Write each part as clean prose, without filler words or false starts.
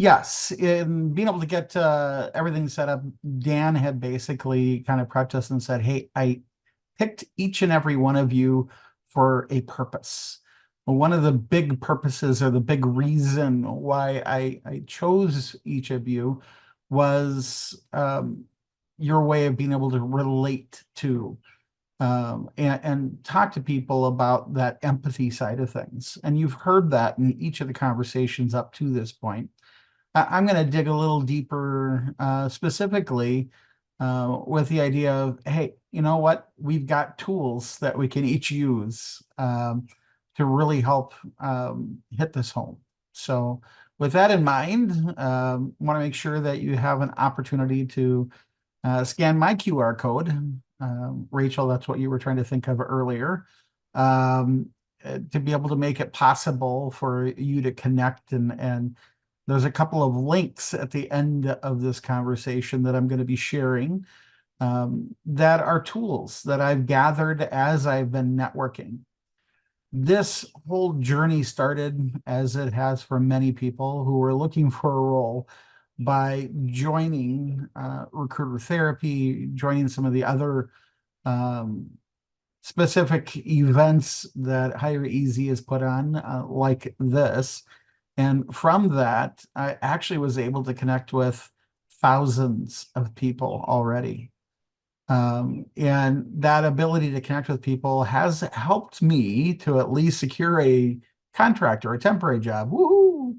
Yes, in being able to get everything set up, Dan had basically kind of prepped us and said, "Hey, I picked each and every one of you for a purpose. Well, one of the big purposes or the big reason why I chose each of you was your way of being able to relate to and talk to people about that empathy side of things. And you've heard that in each of the conversations up to this point. I'm going to dig a little deeper, specifically with the idea of, hey, you know what? We've got tools that we can each use to really help hit this home. So, with that in mind, want to make sure that you have an opportunity to scan my QR code. Rachel, that's what you were trying to think of earlier. To be able to make it possible for you to connect and there's a couple of links at the end of this conversation that I'm going to be sharing that are tools that I've gathered as I've been networking. This whole journey started, as it has for many people who were looking for a role, by joining Recruiter Therapy, joining some of the other um, specific events that Hire Easy has put on, like this. And from that, I actually was able to connect with thousands of people already. And that ability to connect with people has helped me to at least secure a contract or a temporary job. Woohoo!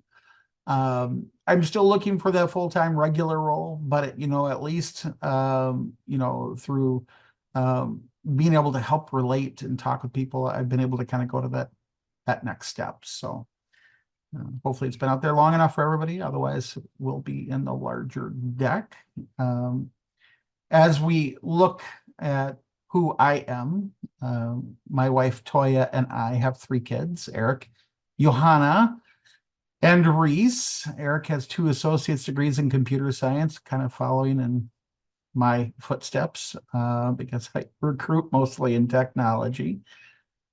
I'm still looking for that full-time regular role, but at least through being able to help relate and talk with people, I've been able to kind of go to that next step. So hopefully it's been out there long enough for everybody. Otherwise, we'll be in the larger deck. As we look at who I am, my wife Toya and I have three kids, Eric, Johanna, and Reese. Eric has 2 associate's degrees in computer science, kind of following in my footsteps because I recruit mostly in technology.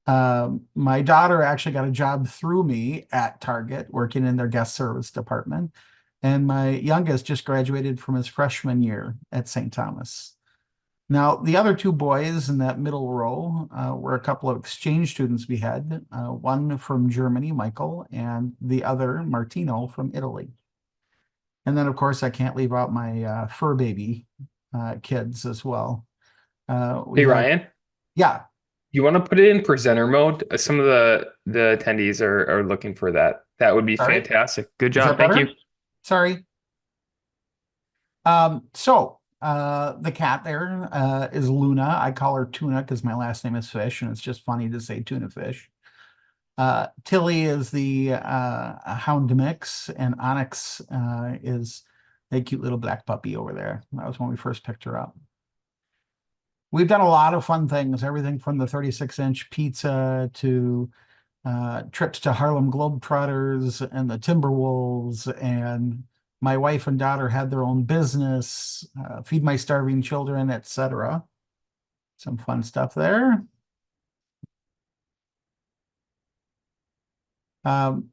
My daughter actually got a job through me at Target, working in their guest service department. And my youngest just graduated from his freshman year at St. Thomas. Now, the other 2 boys in that middle row were a couple of exchange students we had, one from Germany, Michael, and the other, Martino, from Italy. And then, of course, I can't leave out my fur baby kids as well. We Hey have, Ryan, yeah, you want to put it in presenter mode? Some of the attendees are looking for that. That would be sorry. fantastic. Good Is job. that Thank you. better? Sorry. The cat there is Luna. I call her Tuna because my last name is Fish, and it's just funny to say tuna fish. Tilly is the hound mix, and Onyx is a cute little black puppy over there. That was when we first picked her up. We've done a lot of fun things, everything from the 36-inch pizza to trips to Harlem Globetrotters and the Timberwolves. And my wife and daughter had their own business, Feed My Starving Children, etc. Some fun stuff there. Um,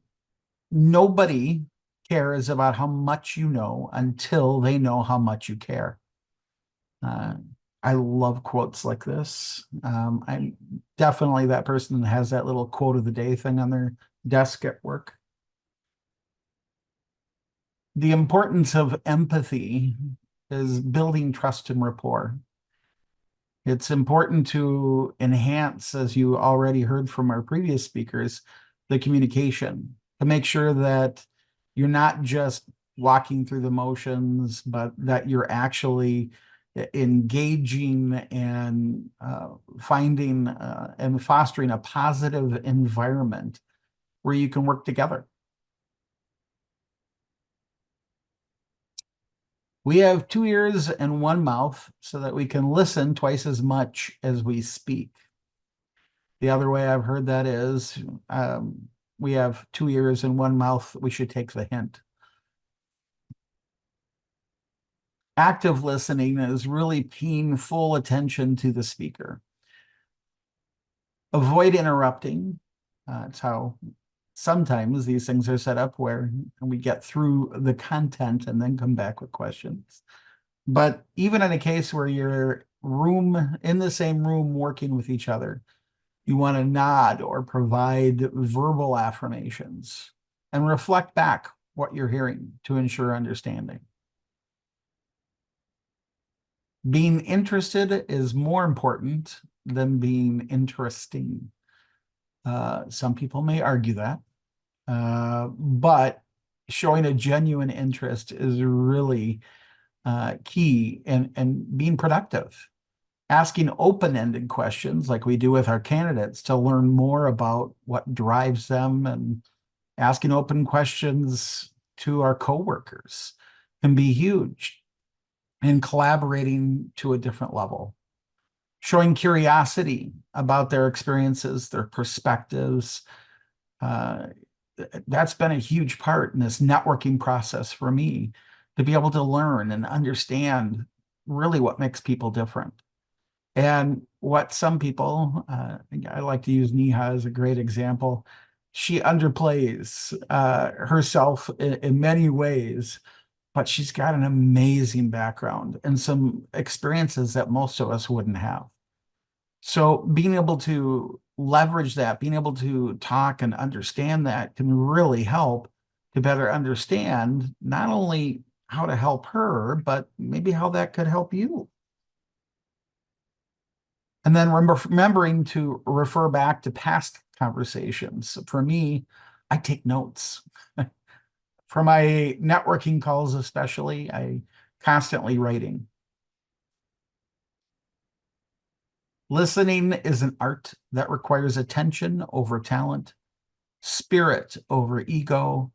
Nobody cares about how much you know until they know how much you care. Uh, I love quotes like this. I'm definitely that person that has that little quote of the day thing on their desk at work. The importance of empathy is building trust and rapport. It's important to enhance, as you already heard from our previous speakers, the communication to make sure that you're not just walking through the motions, but that you're actually engaging and finding and fostering a positive environment where you can work together. We have 2 ears and 1 mouth so that we can listen twice as much as we speak. The other way I've heard that is we have 2 ears and 1 mouth. We should take the hint. Active listening is really paying full attention to the speaker. Avoid interrupting. It's sometimes these things are set up where we get through the content and then come back with questions. But even in a case where you're in the same room working with each other, you want to nod or provide verbal affirmations and reflect back what you're hearing to ensure understanding. Being interested is more important than being interesting. Some people may argue that, but showing a genuine interest is really key and being productive. Asking open-ended questions like we do with our candidates to learn more about what drives them, and asking open questions to our coworkers can be huge, and collaborating to a different level. Showing curiosity about their experiences, their perspectives. That's been a huge part in this networking process for me, to be able to learn and understand really what makes people different. And what some people, I like to use Neha as a great example. She underplays herself in many ways, but she's got an amazing background and some experiences that most of us wouldn't have. So being able to leverage that, being able to talk and understand that can really help to better understand not only how to help her, but maybe how that could help you. And then remembering to refer back to past conversations. For me, I take notes. For my networking calls, especially, I constantly writing. Listening is an art that requires attention over talent, spirit over ego,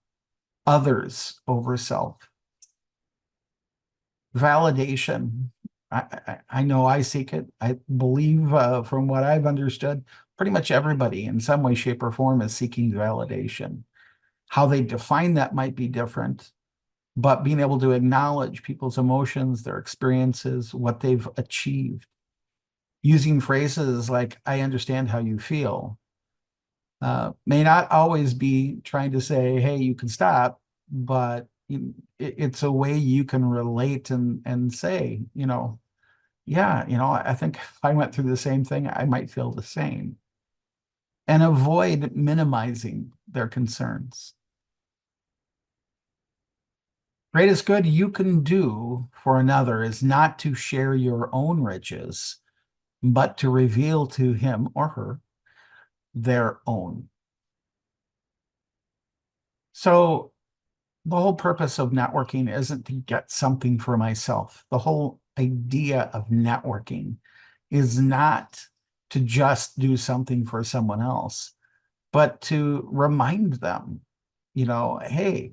others over self. Validation. I know I seek it. I believe, from what I've understood, pretty much everybody in some way, shape, or form is seeking validation. How they define that might be different, but being able to acknowledge people's emotions, their experiences, what they've achieved, using phrases like, I understand how you feel, may not always be trying to say, hey, you can stop, but it's a way you can relate and say, yeah, I think if I went through the same thing, I might feel the same. And avoid minimizing their concerns. Greatest good you can do for another is not to share your own riches, but to reveal to him or her their own. So the whole purpose of networking isn't to get something for myself. The whole idea of networking is not to just do something for someone else, but to remind them, hey,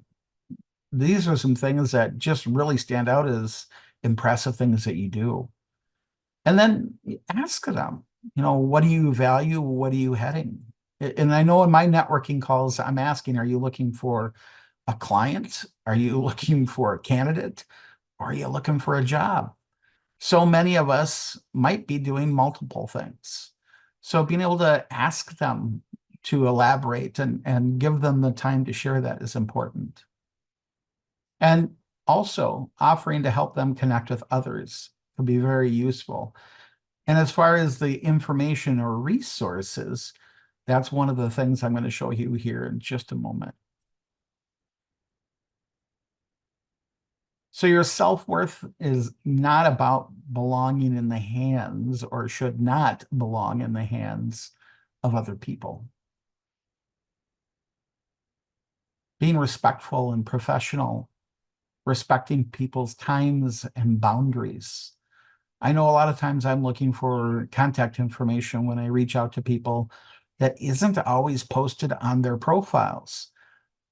these are some things that just really stand out as impressive things that you do. And then ask them, what do you value? What are you heading? And I know in my networking calls, I'm asking, are you looking for a client? Are you looking for a candidate? Or are you looking for a job? So many of us might be doing multiple things. So being able to ask them to elaborate and give them the time to share that is important. And also offering to help them connect with others can be very useful. And as far as the information or resources, that's one of the things I'm going to show you here in just a moment. So your self-worth is not about belonging in the hands, or should not belong in the hands, of other people. Being respectful and professional, respecting people's times and boundaries. I know a lot of times I'm looking for contact information when I reach out to people that isn't always posted on their profiles,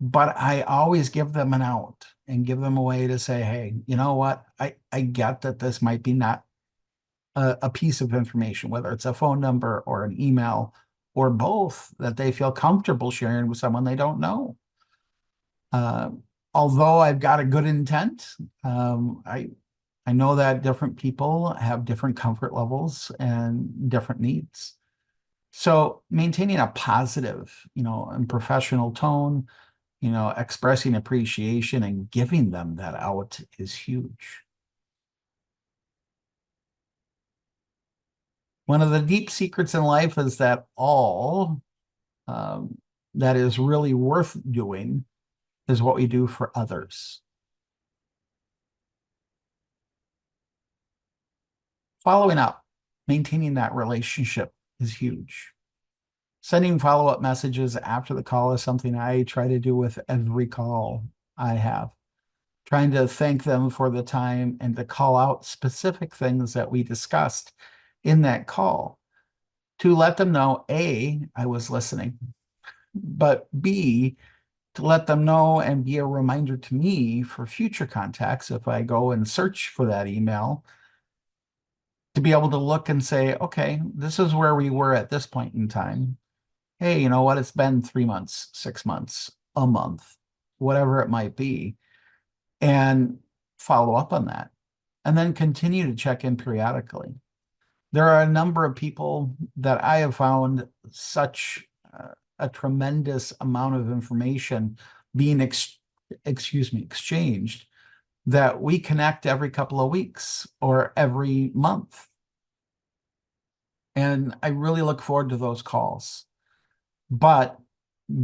but I always give them an out and give them a way to say, hey, you know what? I get that this might be not a piece of information, whether it's a phone number or an email or both, that they feel comfortable sharing with someone they don't know. Uh, Although I've got a good intent, I know that different people have different comfort levels and different needs. So maintaining a positive, and professional tone, expressing appreciation and giving them that out is huge. One of the deep secrets in life is that all um, that is really worth doing is what we do for others. Following up, maintaining that relationship is huge. Sending follow-up messages after the call is something I try to do with every call I have. Trying to thank them for the time and to call out specific things that we discussed in that call to let them know, A, I was listening, but B, to let them know and be a reminder to me for future contacts if I go and search for that email to be able to look and say, okay, this is where we were at this point in time. Hey, you know what? It's been 3 months, 6 months, a month, whatever it might be, and follow up on that. And then continue to check in periodically. There are a number of people that I have found such a tremendous amount of information being exchanged that we connect every couple of weeks or every month. And I really look forward to those calls. But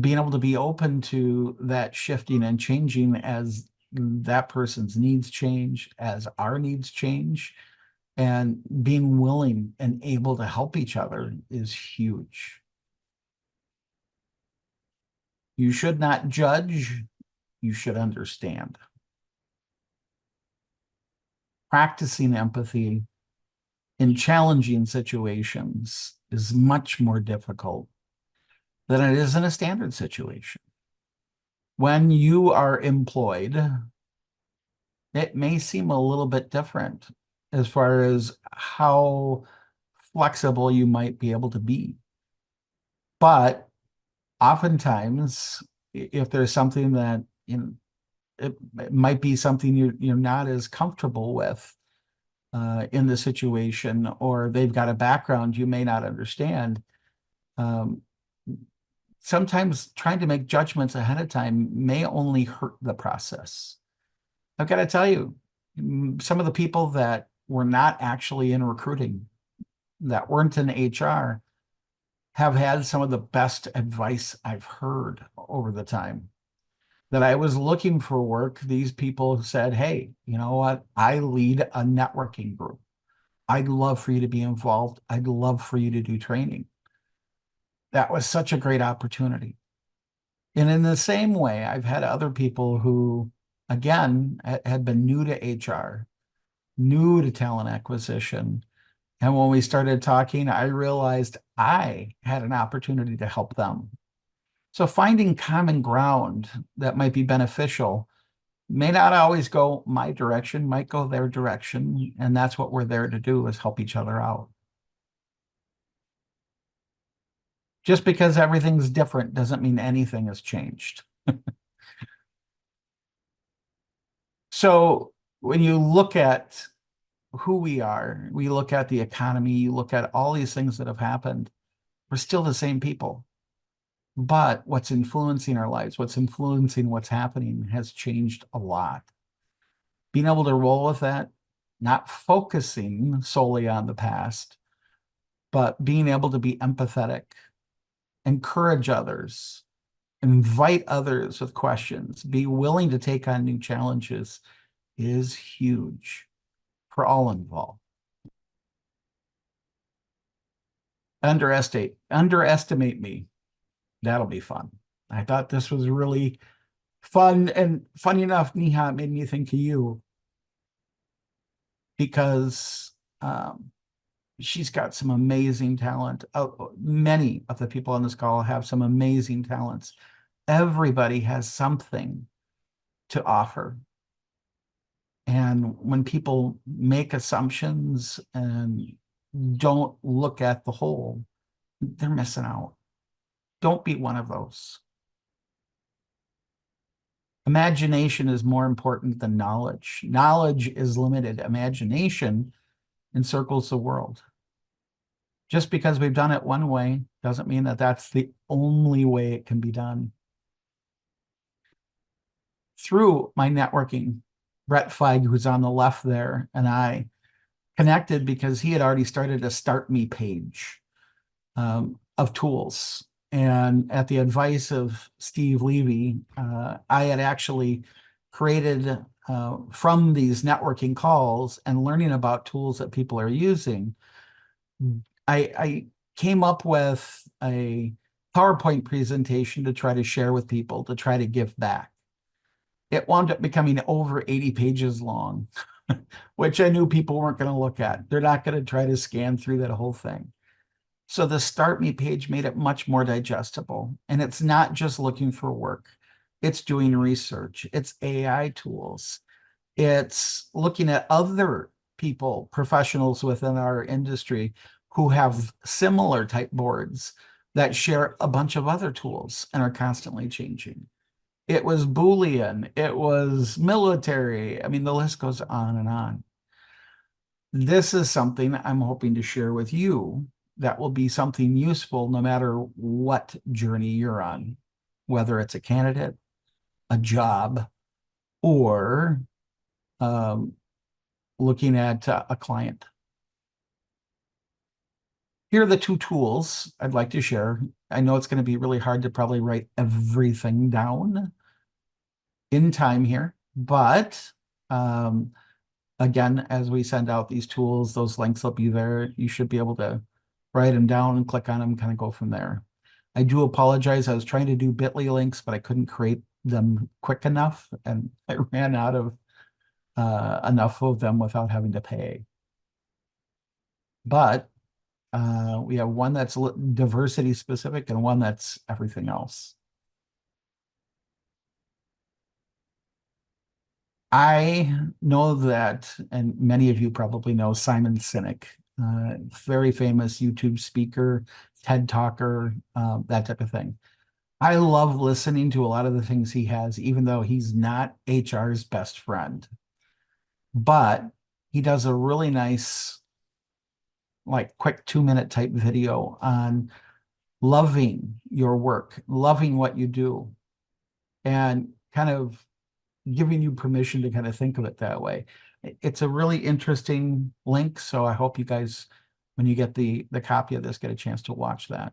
being able to be open to that shifting and changing as that person's needs change, as our needs change, and being willing and able to help each other is huge. You should not judge, you should understand. Practicing empathy in challenging situations is much more difficult than it is in a standard situation. When you are employed, it may seem a little bit different as far as how flexible you might be able to be. But oftentimes, if there's something that it might be something you're not as comfortable with in the situation, or they've got a background you may not understand. Um, Sometimes trying to make judgments ahead of time may only hurt the process. I've got to tell you, some of the people that were not actually in recruiting, that weren't in HR, have had some of the best advice I've heard over the time. That I was looking for work, these people said, hey, you know what? I lead a networking group. I'd love for you to be involved. I'd love for you to do training. That was such a great opportunity. And in the same way, I've had other people who, again, had been new to HR, new to talent acquisition. And when we started talking, I realized I had an opportunity to help them. So finding common ground that might be beneficial may not always go my direction, might go their direction. And that's what we're there to do, is help each other out. Just because everything's different doesn't mean anything has changed. So when you look at who we are, we look at the economy, you look at all these things that have happened, we're still the same people. But what's influencing our lives, what's influencing what's happening has changed a lot. Being able to roll with that, not focusing solely on the past, but being able to be empathetic, encourage others, invite others with questions, be willing to take on new challenges is huge for all involved. Underestimate me. That'll be fun. I thought this was really fun, and funny enough, Neha, it made me think of you because she's got some amazing talent. Many of the people on this call have some amazing talents. Everybody has something to offer. And when people make assumptions and don't look at the whole, they're missing out. Don't be one of those. Imagination is more important than knowledge. Knowledge is limited. Imagination encircles the world. Just because we've done it one way doesn't mean that that's the only way it can be done. Through my networking, Brett Feig, who's on the left there, and I connected because he had already started a Start Me page of tools. And at the advice of Steve Levy, I had actually created from these networking calls and learning about tools that people are using, I came up with a PowerPoint presentation to try to share with people, to try to give back. It wound up becoming over 80 pages long, which I knew people weren't going to look at. They're not going to try to scan through that whole thing. So the Start Me page made it much more digestible. And it's not just looking for work. It's doing research. It's AI tools. It's looking at other people, professionals within our industry who have similar type boards that share a bunch of other tools and are constantly changing. It was Boolean, it was military. I mean, the list goes on and on. This is something I'm hoping to share with you that will be something useful no matter what journey you're on, whether it's a candidate, a job, or looking at a client. Here are the two tools I'd like to share. I know it's going to be really hard to probably write everything down in time here, but again, as we send out these tools, those links will be there. You should be able to write them down and click on them, kind of go from there. I do apologize. I was trying to do bit.ly links, but I couldn't create them quick enough, and I ran out of enough of them without having to pay. But we have one that's diversity specific and one that's everything else. I know that, and many of you probably know Simon Sinek, very famous YouTube speaker, TED talker, that type of thing. I love listening to a lot of the things he has, even though he's not HR's best friend. But he does a really nice, like, quick 2-minute type video on loving your work, loving what you do, and kind of giving you permission to kind of think of it that way. It's a really interesting link, so I hope you guys, when you get the copy of this, get a chance to watch that.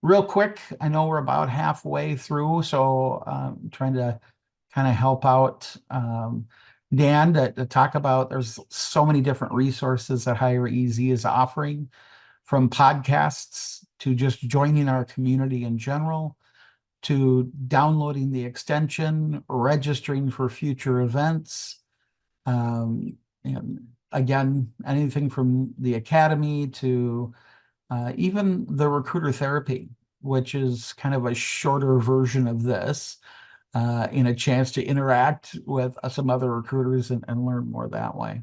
Real quick, I know we're about halfway through, so I'm trying to kind of help out Dan to talk about, there's so many different resources that HireEZ is offering, from podcasts to just joining our community in general, to downloading the extension, registering for future events. And again, anything from the academy to even the recruiter therapy, which is kind of a shorter version of this, in a chance to interact with some other recruiters and learn more that way.